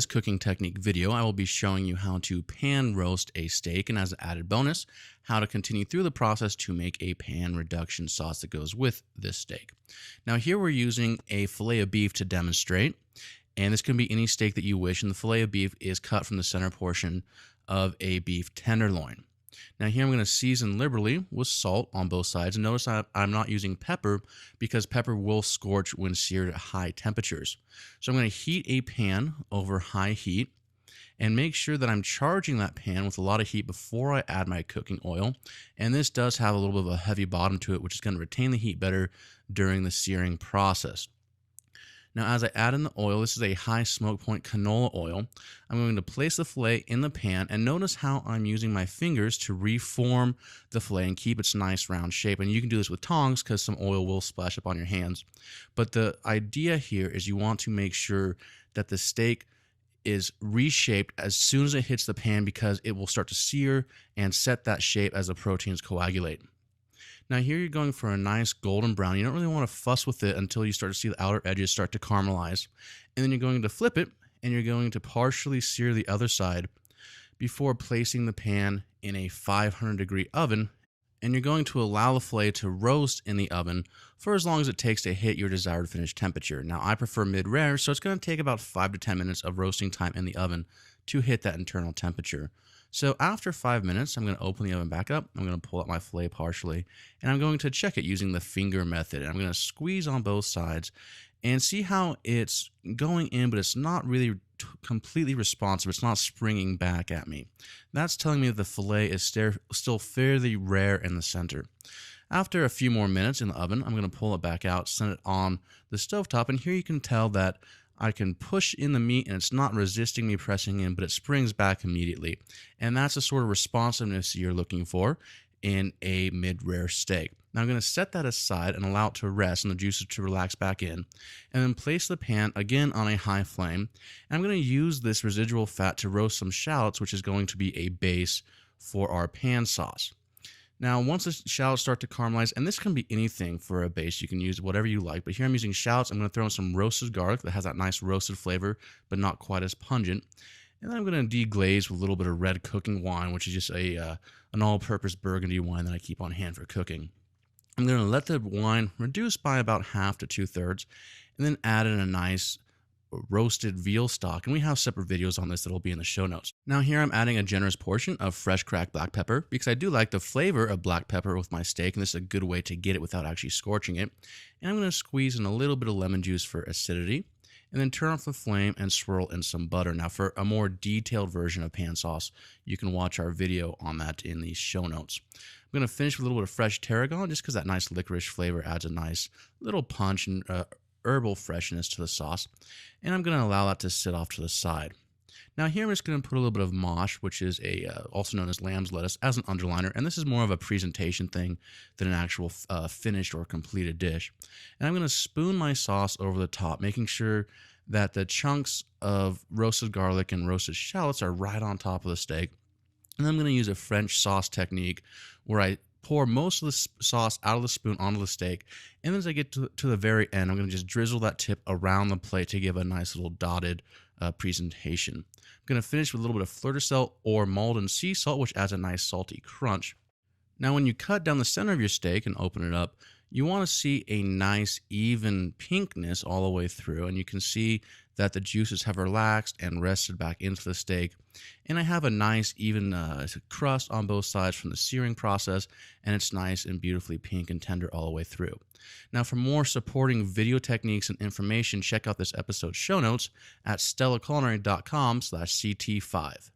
this cooking technique video, I will be showing you how to pan roast a steak, and as an added bonus, how to continue through the process to make a pan reduction sauce that goes with this steak. Now here we're using a fillet of beef to demonstrate, and this can be any steak that you wish, and the fillet of beef is cut from the center portion of a beef tenderloin. Now here I'm going to season liberally with salt on both sides, and notice I'm not using pepper because pepper will scorch when seared at high temperatures. So I'm going to heat a pan over high heat and make sure that I'm charging that pan with a lot of heat before I add my cooking oil. And this does have a little bit of a heavy bottom to it, which is going to retain the heat better during the searing process. Now, as I add in the oil, this is a high smoke point canola oil. I'm going to place the filet in the pan, and notice how I'm using my fingers to reform the filet and keep its nice round shape. And you can do this with tongs because some oil will splash up on your hands. But the idea here is you want to make sure that the steak is reshaped as soon as it hits the pan, because it will start to sear and set that shape as the proteins coagulate. Now here you're going for a nice golden brown. You don't really want to fuss with it until you start to see the outer edges start to caramelize. And then you're going to flip it, and you're going to partially sear the other side before placing the pan in a 500-degree oven. And you're going to allow the filet to roast in the oven for as long as it takes to hit your desired finish temperature. Now I prefer mid-rare, so it's going to take about 5 to 10 minutes of roasting time in the oven to hit that internal temperature. So after 5 minutes, I'm going to open the oven back up. I'm going to pull out my filet partially, and I'm going to check it using the finger method. And I'm going to squeeze on both sides and see how it's going in, but it's not really completely responsive. It's not springing back at me. That's telling me that the filet is still fairly rare in the center. After a few more minutes in the oven, I'm going to pull it back out, set it on the stovetop, and here you can tell that I can push in the meat and it's not resisting me pressing in, but it springs back immediately. And that's the sort of responsiveness you're looking for in a mid-rare steak. Now I'm going to set that aside and allow it to rest and the juices to relax back in, and then place the pan again on a high flame. And I'm going to use this residual fat to roast some shallots, which is going to be a base for our pan sauce. Now, once the shallots start to caramelize, and this can be anything for a base, you can use whatever you like, but here I'm using shallots. I'm going to throw in some roasted garlic that has that nice roasted flavor, but not quite as pungent. And then I'm going to deglaze with a little bit of red cooking wine, which is just an all-purpose burgundy wine that I keep on hand for cooking. I'm going to let the wine reduce by about half to 2/3, and then add in a nice roasted veal stock, and we have separate videos on this that will be in the show notes. Now here I'm adding a generous portion of fresh cracked black pepper because I do like the flavor of black pepper with my steak, and this is a good way to get it without actually scorching it. And I'm going to squeeze in a little bit of lemon juice for acidity, and then turn off the flame and swirl in some butter. Now for a more detailed version of pan sauce, you can watch our video on that in the show notes. I'm going to finish with a little bit of fresh tarragon just because that nice licorice flavor adds a nice little punch and herbal freshness to the sauce, and I'm going to allow that to sit off to the side. Now here I'm just going to put a little bit of mosh, which is also known as lamb's lettuce, as an underliner, and this is more of a presentation thing than an actual finished or completed dish. And I'm going to spoon my sauce over the top, making sure that the chunks of roasted garlic and roasted shallots are right on top of the steak. And I'm going to use a French sauce technique where I pour most of the sauce out of the spoon onto the steak, and then as I get to the very end, I'm going to just drizzle that tip around the plate to give a nice little dotted presentation. I'm going to finish with a little bit of fleur de sel or Maldon sea salt, which adds a nice salty crunch. Now when you cut down the center of your steak and open it up, you want to see a nice even pinkness all the way through, and you can see that the juices have relaxed and rested back into the steak. And I have a nice even crust on both sides from the searing process, and it's nice and beautifully pink and tender all the way through. Now for more supporting video techniques and information, check out this episode's show notes at stellaculinary.com/CT5.